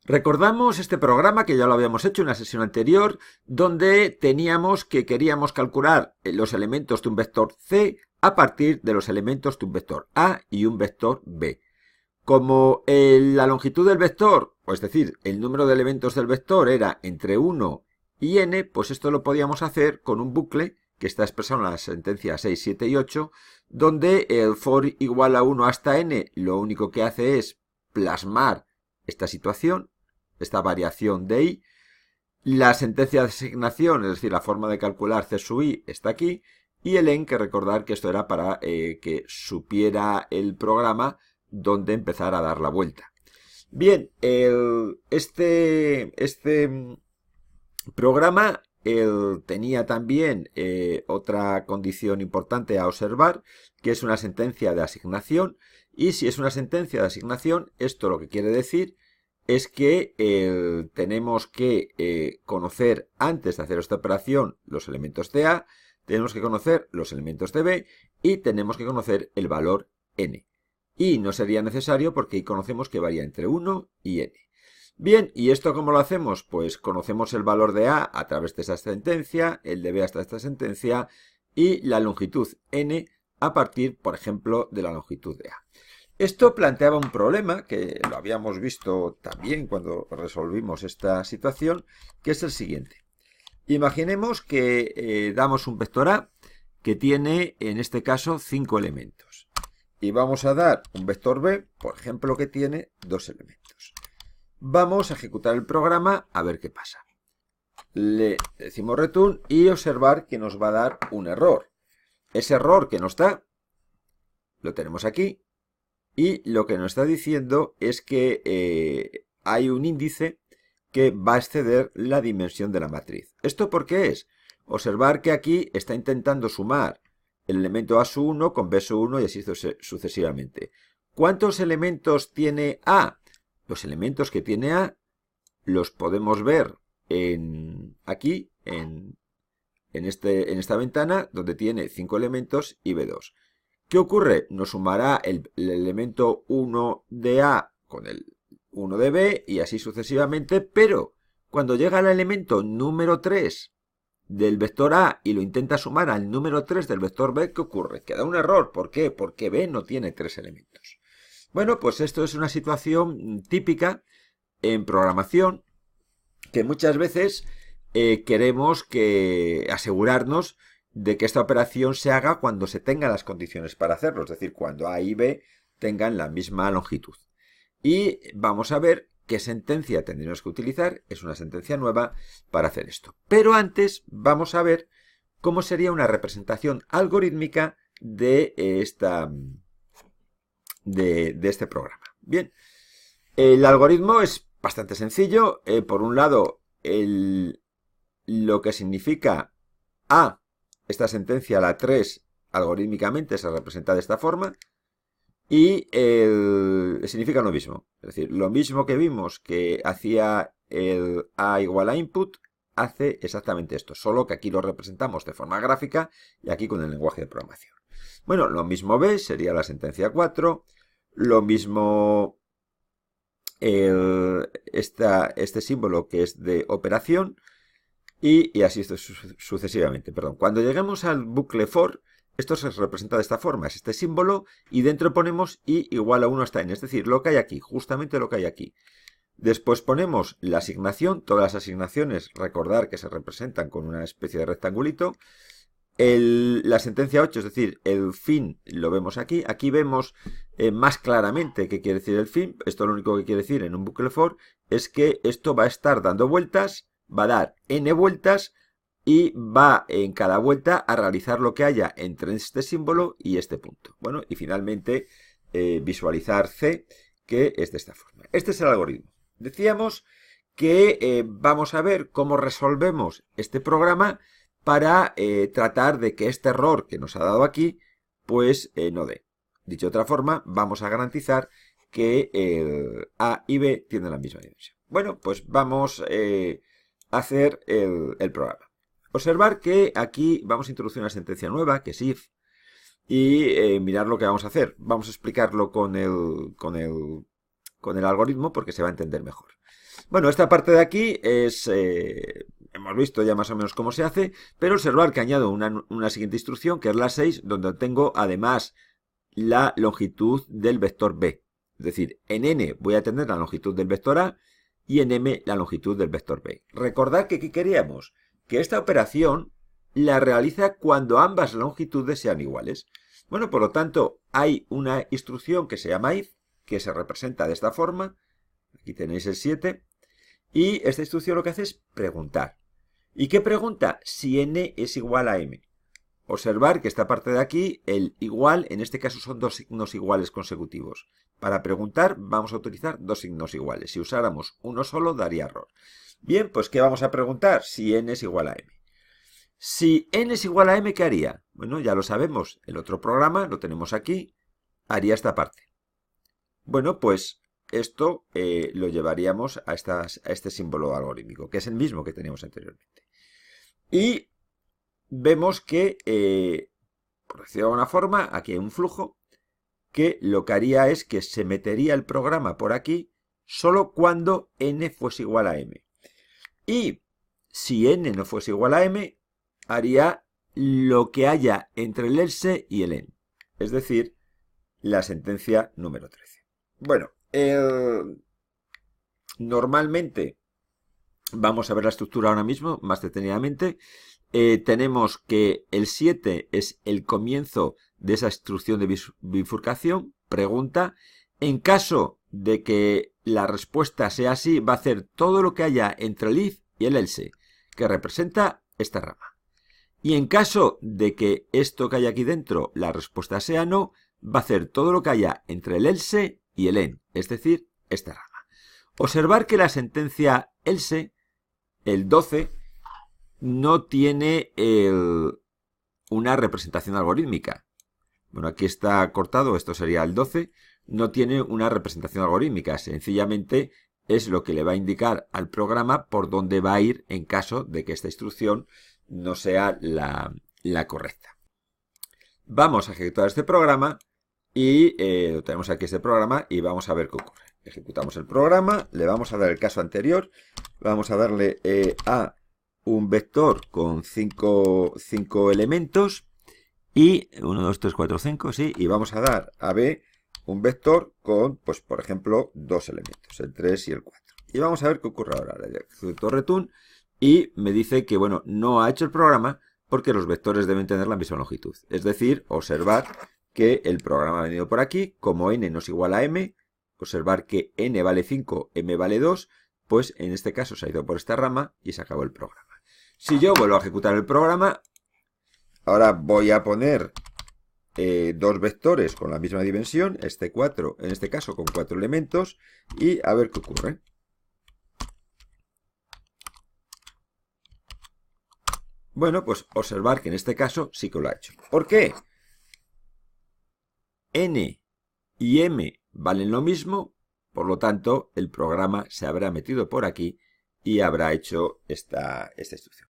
Recordamos este programa que ya lo habíamos hecho en una sesión anterior, donde queríamos calcular los elementos de un vector C a partir de los elementos de un vector A y un vector B. Como la longitud del vector, es decir, el número de elementos del vector era entre 1 y n, pues esto lo podíamos hacer con un bucle que está expresado en las sentencias 6, 7 y 8, donde el for igual a 1 hasta n lo único que hace es plasmar esta situación, esta variación de i. La sentencia de asignación, es decir, la forma de calcular c sub i, está aquí. Y el en, que recordar que esto era para que supiera el programa dónde empezar a dar la vuelta. Bien, este programa tenía también otra condición importante a observar, que es una sentencia de asignación. Y si es una sentencia de asignación, esto lo que quiere decir es que tenemos que conocer, antes de hacer esta operación, los elementos de A, tenemos que conocer los elementos de B y tenemos que conocer el valor n. Y no sería necesario porque ahí conocemos que varía entre 1 y n. Bien, ¿y esto cómo lo hacemos? Pues conocemos el valor de A través de esta sentencia, el de B hasta esta sentencia y la longitud n a partir, por ejemplo, de la longitud de A. Esto planteaba un problema que lo habíamos visto también cuando resolvimos esta situación, que es el siguiente. Imaginemos que damos un vector A que tiene, en este caso, 5 elementos. Y vamos a dar un vector B, por ejemplo, que tiene 2 elementos. Vamos a ejecutar el programa a ver qué pasa. Le decimos return y observar que nos va a dar un error. Ese error que nos da, lo tenemos aquí. Y lo que nos está diciendo es que hay un índice que va a exceder la dimensión de la matriz. ¿Esto por qué es? Observar que aquí está intentando sumar el elemento A sub 1 con B sub 1 y así sucesivamente. ¿Cuántos elementos tiene A? Los elementos que tiene A los podemos ver aquí, en esta ventana, donde tiene 5 elementos y B2. ¿Qué ocurre? Nos sumará el elemento 1 de A con el 1 de B y así sucesivamente, pero cuando llega al elemento número 3 del vector A y lo intenta sumar al número 3 del vector B, ¿qué ocurre? Que da un error. ¿Por qué? Porque B no tiene 3 elementos. Bueno, pues esto es una situación típica en programación que muchas veces queremos asegurarnos de que esta operación se haga cuando se tengan las condiciones para hacerlo, es decir, cuando A y B tengan la misma longitud. Y vamos a ver qué sentencia tendremos que utilizar, es una sentencia nueva para hacer esto. Pero antes vamos a ver cómo sería una representación algorítmica de este programa. Bien, el algoritmo es bastante sencillo. Por un lado, lo que significa A, esta sentencia, la 3, algorítmicamente se representa de esta forma. Y significa lo mismo. Es decir, lo mismo que vimos que hacía el A igual a input, hace exactamente esto. Solo que aquí lo representamos de forma gráfica y aquí con el lenguaje de programación. Bueno, lo mismo B sería la sentencia 4. Lo mismo este símbolo que es de operación. Y así sucesivamente. Perdón. Cuando lleguemos al bucle for, esto se representa de esta forma. Es este símbolo y dentro ponemos i igual a 1 hasta n. Es decir, lo que hay aquí, justamente lo que hay aquí. Después ponemos la asignación. Todas las asignaciones, recordar que se representan con una especie de rectangulito. La sentencia 8, es decir, el fin, lo vemos aquí. Aquí vemos más claramente qué quiere decir el fin. Esto lo único que quiere decir en un bucle for es que esto va a estar dando vueltas, va a dar n vueltas y va en cada vuelta a realizar lo que haya entre este símbolo y este punto. Bueno, y finalmente visualizar C, que es de esta forma. Este es el algoritmo. Decíamos que vamos a ver cómo resolvemos este programa para tratar de que este error que nos ha dado aquí, pues no dé. Dicho de otra forma, vamos a garantizar que A y B tienen la misma dimensión. Bueno, pues vamos a hacer el programa. Observar que aquí vamos a introducir una sentencia nueva, que es if, y mirar lo que vamos a hacer. Vamos a explicarlo con con el algoritmo porque se va a entender mejor. Bueno, esta parte de aquí es... hemos visto ya más o menos cómo se hace, pero observar que añado una siguiente instrucción, que es la 6, donde tengo además la longitud del vector b. Es decir, en n voy a tener la longitud del vector a y en m la longitud del vector b. Recordad que aquí queríamos que esta operación la realiza cuando ambas longitudes sean iguales. Bueno, por lo tanto, hay una instrucción que se llama if, que se representa de esta forma. Aquí tenéis el 7. Y esta instrucción lo que hace es preguntar. ¿Y qué pregunta? Si n es igual a m. Observar que esta parte de aquí, el igual, en este caso son dos signos iguales consecutivos. Para preguntar vamos a utilizar dos signos iguales. Si usáramos uno solo daría error. Bien, pues ¿qué vamos a preguntar? Si n es igual a m. Si n es igual a m, ¿qué haría? Bueno, ya lo sabemos. El otro programa, lo tenemos aquí, haría esta parte. Bueno, pues esto lo llevaríamos a este símbolo algorítmico, que es el mismo que teníamos anteriormente. Y vemos que, por decirlo de alguna forma, aquí hay un flujo que lo que haría es que se metería el programa por aquí solo cuando n fuese igual a m. Y si n no fuese igual a m, haría lo que haya entre el else y el en. Es decir, la sentencia número 13. Bueno, normalmente vamos a ver la estructura ahora mismo más detenidamente. Tenemos que el 7 es el comienzo de esa instrucción de bifurcación, pregunta. En caso de que la respuesta sea así, va a hacer todo lo que haya entre el if y el else, que representa esta rama. Y en caso de que esto que hay aquí dentro, la respuesta sea no, va a hacer todo lo que haya entre el else y el en, es decir, esta rama. Observar que la sentencia else, el 12, no tiene una representación algorítmica. Bueno, aquí está cortado, esto sería el 12, no tiene una representación algorítmica, sencillamente es lo que le va a indicar al programa por dónde va a ir en caso de que esta instrucción no sea la correcta. Vamos a ejecutar este programa y tenemos aquí este programa y vamos a ver qué ocurre. Ejecutamos el programa, le vamos a dar el caso anterior, vamos a darle a un vector con 5 elementos y 1, 2, 3, 4, 5, sí, y vamos a dar a b un vector con, pues por ejemplo, 2 elementos, el 3 y el 4. Y vamos a ver qué ocurre ahora. Le ejecuto return y me dice que, bueno, no ha hecho el programa porque los vectores deben tener la misma longitud. Es decir, observar que el programa ha venido por aquí, como n no es igual a m, observar que n vale 5, m vale 2, pues en este caso se ha ido por esta rama y se acabó el programa. Si yo vuelvo a ejecutar el programa, ahora voy a poner dos vectores con la misma dimensión, este 4, en este caso con 4 elementos, y a ver qué ocurre. Bueno, pues observar que en este caso sí que lo ha hecho. ¿Por qué? N y M valen lo mismo, por lo tanto el programa se habrá metido por aquí y habrá hecho esta instrucción.